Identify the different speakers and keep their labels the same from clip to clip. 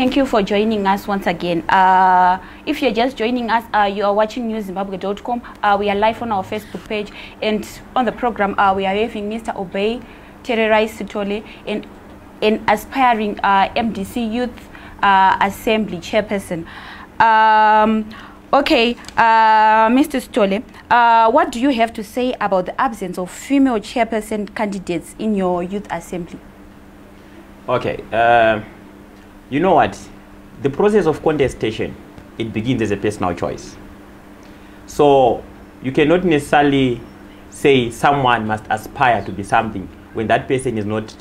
Speaker 1: Thank you for joining us once again. If you're just joining us, you are watching newzimbabwe.com. We are live on our Facebook page, and on the program we are having Mr. Obey Sithole, an aspiring MDC Youth Assembly chairperson. Okay, Mr. Sithole, what do you have to say about the absence of female chairperson candidates in your youth assembly?
Speaker 2: Okay, you know what? The process of contestation, it begins as a personal choice. So you cannot necessarily say someone must aspire to be something when that person is not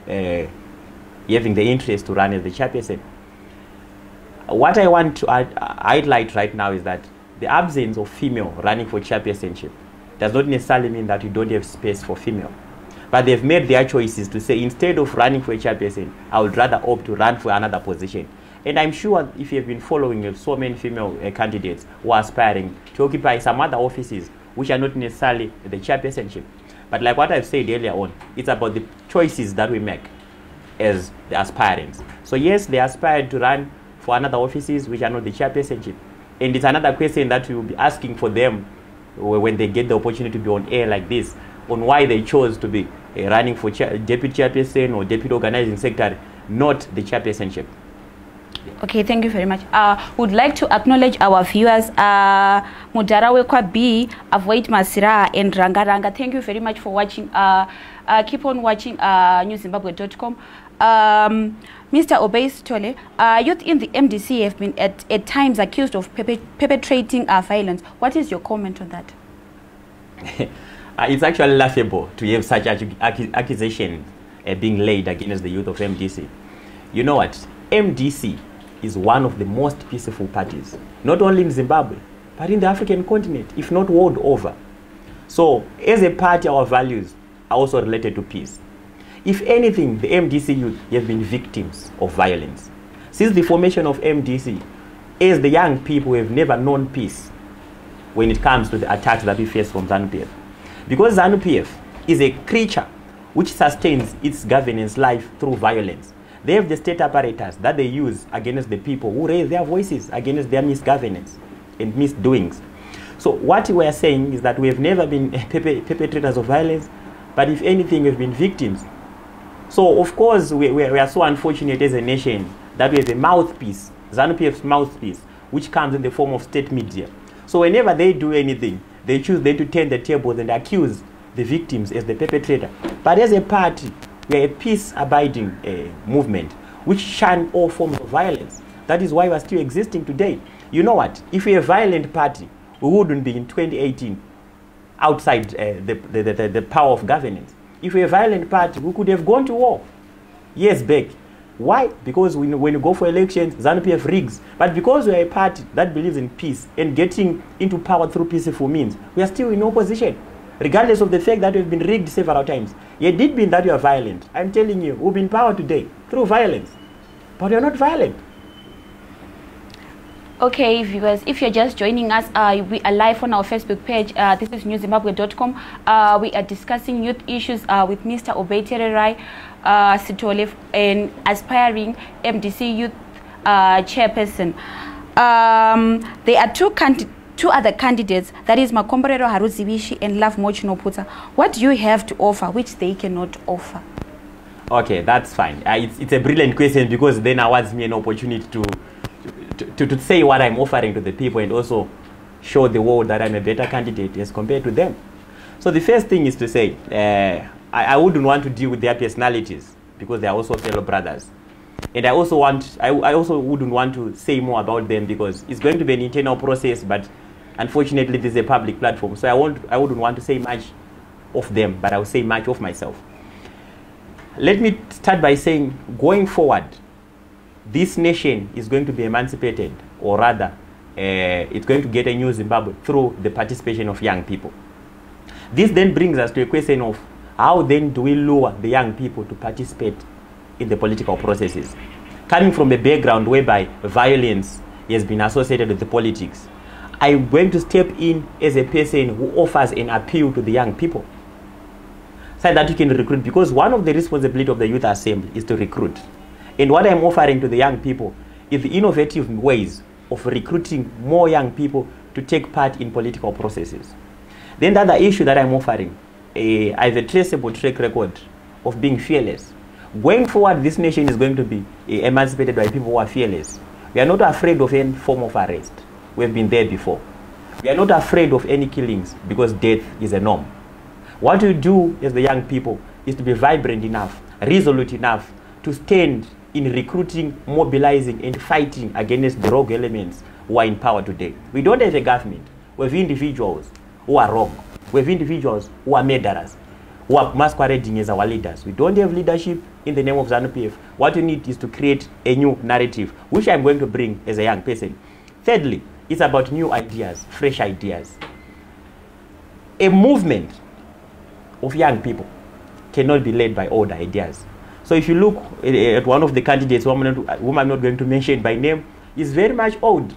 Speaker 2: having the interest to run as the chairperson. What I want to highlight right now is that the absence of female running for chairpersonship does not necessarily mean that you don't have space for female. But they've made their choices to say, instead of running for a chairperson, I would rather opt to run for another position. And I'm sure if you've been following so many female candidates who are aspiring to occupy some other offices which are not necessarily the chairpersonship. But like what I've said earlier on, it's about the choices that we make as the aspirants. So yes, they aspire to run for another offices which are not the chairpersonship. And it's another question that we will be asking for them when they get the opportunity to be on air like this, on why they chose to be running for deputy chairperson or deputy organizing secretary, not the chairpersonship.
Speaker 1: Okay, thank you very much. Would like to acknowledge our viewers, Mudara Wekwa B, Avoid Masira, and Rangaranga. Thank you very much for watching. Keep on watching newzimbabwe.com. Mr. Obey Sithole, youth in the MDC have been at times accused of perpetrating violence. What is your comment on that?
Speaker 2: It's actually laughable to have such accusation being laid against the youth of MDC. You know what? MDC is one of the most peaceful parties, not only in Zimbabwe, but in the African continent, if not world over. So, as a party, our values are also related to peace. If anything, the MDC youth have been victims of violence. Since the formation of MDC, as the young people have never known peace when it comes to the attacks that we face from ZANU-PF. Because ZANU-PF is a creature which sustains its governance life through violence. They have the state apparatus that they use against the people who raise their voices against their misgovernance and misdoings. So what we are saying is that we have never been perpetrators of violence, but if anything, we've been victims. So of course, we are so unfortunate as a nation that we have a mouthpiece, ZANU-PF's mouthpiece, which comes in the form of state media. So whenever they do anything, they choose then to turn the tables and accuse the victims as the perpetrator. But as a party, we are a peace-abiding movement which shun all forms of violence. That is why we are still existing today. You know what? If we are a violent party, we wouldn't be in 2018 outside the power of governance. If we are a violent party, we could have gone to war years back. Why? Because when you go for elections, ZANU-PF rigs. But because we are a party that believes in peace and getting into power through peaceful means, we are still in opposition, regardless of the fact that we've been rigged several times. It did mean that you are violent. I'm telling you, we've been in power today through violence. But we are not violent.
Speaker 1: Okay, viewers, if you're just joining us, we are live on our Facebook page. This is newzimbabwe.com. We are discussing youth issues with Mr. Obey Sithole, an aspiring MDC youth chairperson. There are two other candidates, that is Makomborero Haruzivishi and Love Mochinoputa. What do you have to offer which they cannot offer?
Speaker 2: Okay, that's fine. It's a brilliant question, because then awards me an opportunity to say what I'm offering to the people and also show the world that I'm a better candidate as compared to them. So the first thing is to say, I wouldn't want to deal with their personalities, because they are also fellow brothers. And I also wouldn't want to say more about them, because it's going to be an internal process, but unfortunately this is a public platform. So I wouldn't want to say much of them, but I will say much of myself. Let me start by saying, going forward, this nation is going to be emancipated, or rather, it's going to get a new Zimbabwe through the participation of young people. This then brings us to a question of how then do we lure the young people to participate in the political processes? Coming from a background whereby violence has been associated with the politics, I'm going to step in as a person who offers an appeal to the young people, so that you can recruit, because one of the responsibilities of the youth assembly is to recruit. And what I'm offering to the young people is the innovative ways of recruiting more young people to take part in political processes. Then the other issue that I'm offering, I have a traceable track record of being fearless. Going forward, this nation is going to be emancipated by people who are fearless. We are not afraid of any form of arrest. We have been there before. We are not afraid of any killings because death is a norm. What we do as the young people is to be vibrant enough, resolute enough to stand in recruiting, mobilizing, and fighting against the rogue elements who are in power today. We don't have a government. We have individuals who are wrong. We have individuals who are murderers, who are masquerading as our leaders. We don't have leadership in the name of ZANU-PF. What we need is to create a new narrative, which I'm going to bring as a young person. Thirdly, it's about new ideas, fresh ideas. A movement of young people cannot be led by older ideas. So if you look at one of the candidates, whom I'm not going to mention by name, is very much old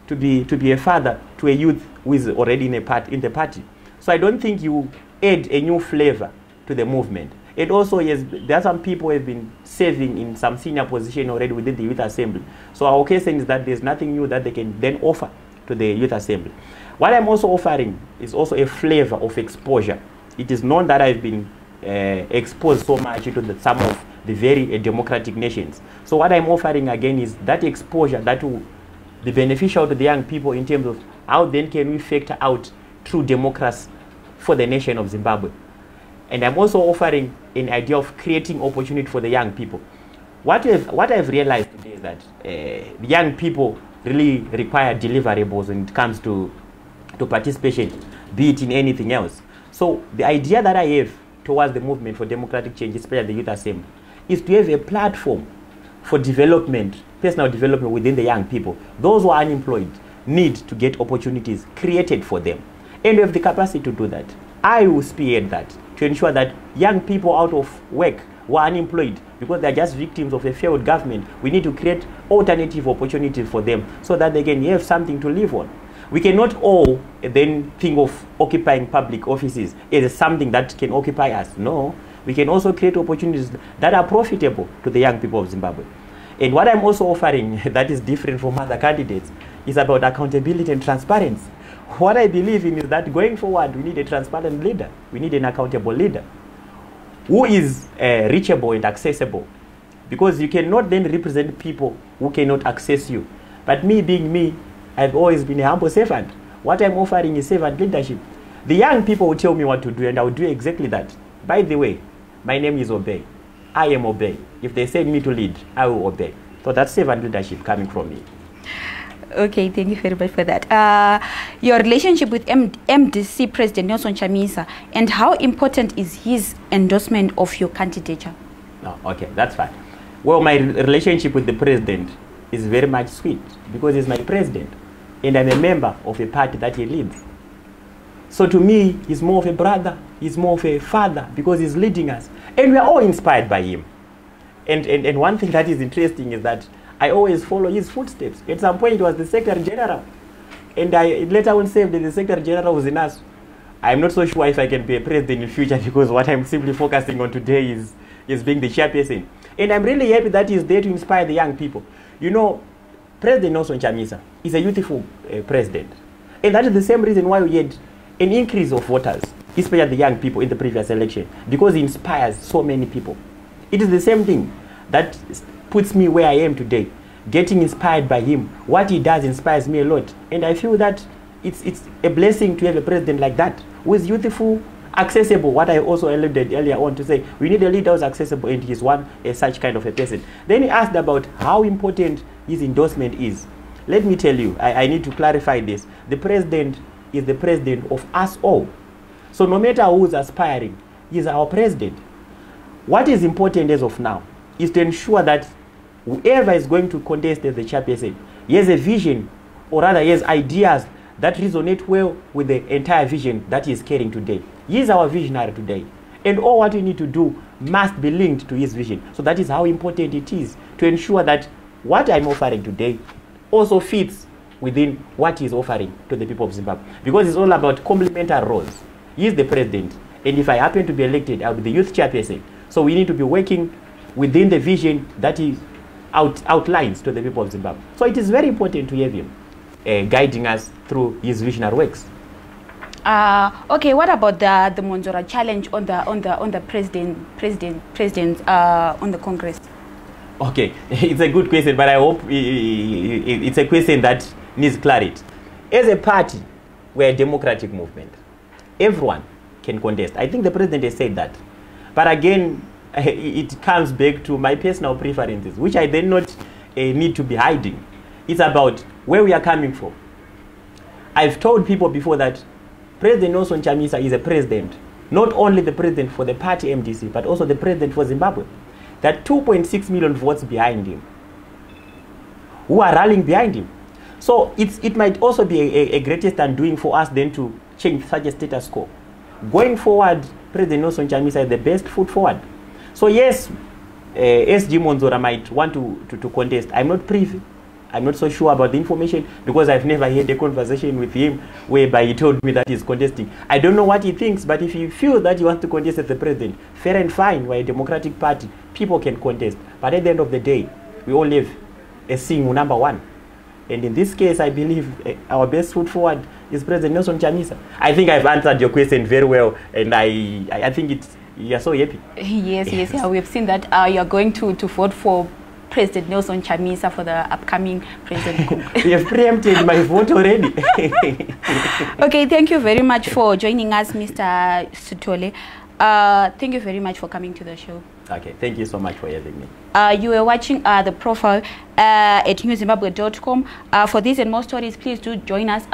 Speaker 2: to be a father to a youth who is already in the party. So I don't think you add a new flavor to the movement. And also, yes, there are some people who have been serving in some senior position already within the youth assembly. So our case is that there's nothing new that they can then offer to the youth assembly. What I'm also offering is also a flavor of exposure. It is known that I've been exposed so much into some of the very democratic nations. So what I'm offering again is that exposure that will be beneficial to the young people in terms of how then can we factor out true democracy for the nation of Zimbabwe. And I'm also offering an idea of creating opportunity for the young people. What I've realized today is that the young people really require deliverables when it comes to participation, be it in anything else. So the idea that I have towards the movement for democratic change, especially the Youth Assembly, is to have a platform for development, personal development within the young people. Those who are unemployed need to get opportunities created for them. And we have the capacity to do that. I will spearhead that to ensure that young people out of work who are unemployed because they are just victims of a failed government, we need to create alternative opportunities for them so that they can have something to live on. We cannot all then think of occupying public offices as something that can occupy us. No, we can also create opportunities that are profitable to the young people of Zimbabwe. And what I'm also offering that is different from other candidates is about accountability and transparency. What I believe in is that going forward, we need a transparent leader. We need an accountable leader who is reachable and accessible. Because you cannot then represent people who cannot access you. But me being me, I've always been a humble servant. What I'm offering is servant leadership. The young people will tell me what to do, and I will do exactly that. By the way, my name is Obey. I am Obey. If they send me to lead, I will obey. So that's servant leadership coming from me.
Speaker 1: Okay, thank you very much for that. Your relationship with MDC President Nelson Chamisa, and how important is his endorsement of your candidature?
Speaker 2: No, okay, that's fine. Well, my relationship with the president is very much sweet because he's my president and I'm a member of a party that he leads. So to me, he's more of a brother, he's more of a father because he's leading us. And we are all inspired by him. And one thing that is interesting is that I always follow his footsteps. At some point, it was the Secretary General. And I later on said that the Secretary General was in us. I'm not so sure if I can be a president in the future because what I'm simply focusing on today is being the chairperson. And I'm really happy that he's there to inspire the young people. You know, President Nelson Chamisa is a youthful president. And that is the same reason why we had an increase of voters, especially the young people in the previous election, because he inspires so many people. It is the same thing that puts me where I am today, getting inspired by him. What he does inspires me a lot. And I feel that it's a blessing to have a president like that, who is youthful, accessible. What I also alluded earlier on to say, we need a leader who's accessible, and he's such kind of a person. Then he asked about how important his endorsement is. Let me tell you, I need to clarify this. The president is the president of us all. So no matter who's aspiring, he's our president. What is important as of now is to ensure that whoever is going to contest as the chairperson, he has a vision, or rather he has ideas that resonate well with the entire vision that he is carrying today. He is our visionary today. And all what we need to do must be linked to his vision. So that is how important it is to ensure that what I'm offering today also fits within what he's offering to the people of Zimbabwe. Because it's all about complementary roles. He is the president. And if I happen to be elected, I'll be the youth chairperson. So we need to be working within the vision that he outlines to the people of Zimbabwe. So it is very important to have him guiding us through his visionary works.
Speaker 1: Okay, what about the Monzora challenge on the president on the Congress?
Speaker 2: Okay, it's a good question, but I hope it's a question that needs clarity. As a party, we're a democratic movement. Everyone can contest. I think the president has said that. But again, it comes back to my personal preferences, which I then not need to be hiding. It's about where we are coming from. I've told people before that President Nelson Chamisa is a president, not only the president for the party MDC, but also the president for Zimbabwe. There are 2.6 million votes behind him, who are rallying behind him. So it might also be a greatest undoing for us then to change such a status quo. Going forward, President Nelson Chamisa is the best foot forward. So yes, SG Monzora might want to contest. I'm not privy. I'm not so sure about the information because I've never had a conversation with him whereby he told me that he's contesting. I don't know what he thinks, but if he feels that he wants to contest as the president, fair and fine. We're a democratic party. People can contest. But at the end of the day, we all live a single number one. And in this case, I believe our best foot forward is President Nelson Chamisa. I think I've answered your question very well, and I think you're so happy.
Speaker 1: Yes, yeah, we've seen that you're going to vote for President Nelson Chamisa for the upcoming president.
Speaker 2: You have preempted my vote already.
Speaker 1: Okay, thank you very much for joining us, Mr. Sithole. Thank you very much for coming to the show.
Speaker 2: Okay, thank you so much for having me.
Speaker 1: You were watching the profile at newzimbabwe.com. For these and more stories, please do join us.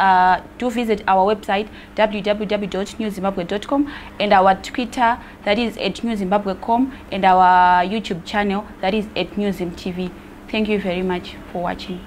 Speaker 1: Do visit our website, www.newzimbabwe.com, and our Twitter, that is at newzimbabwe.com, and our YouTube channel, that is at newzimtv. Thank you very much for watching.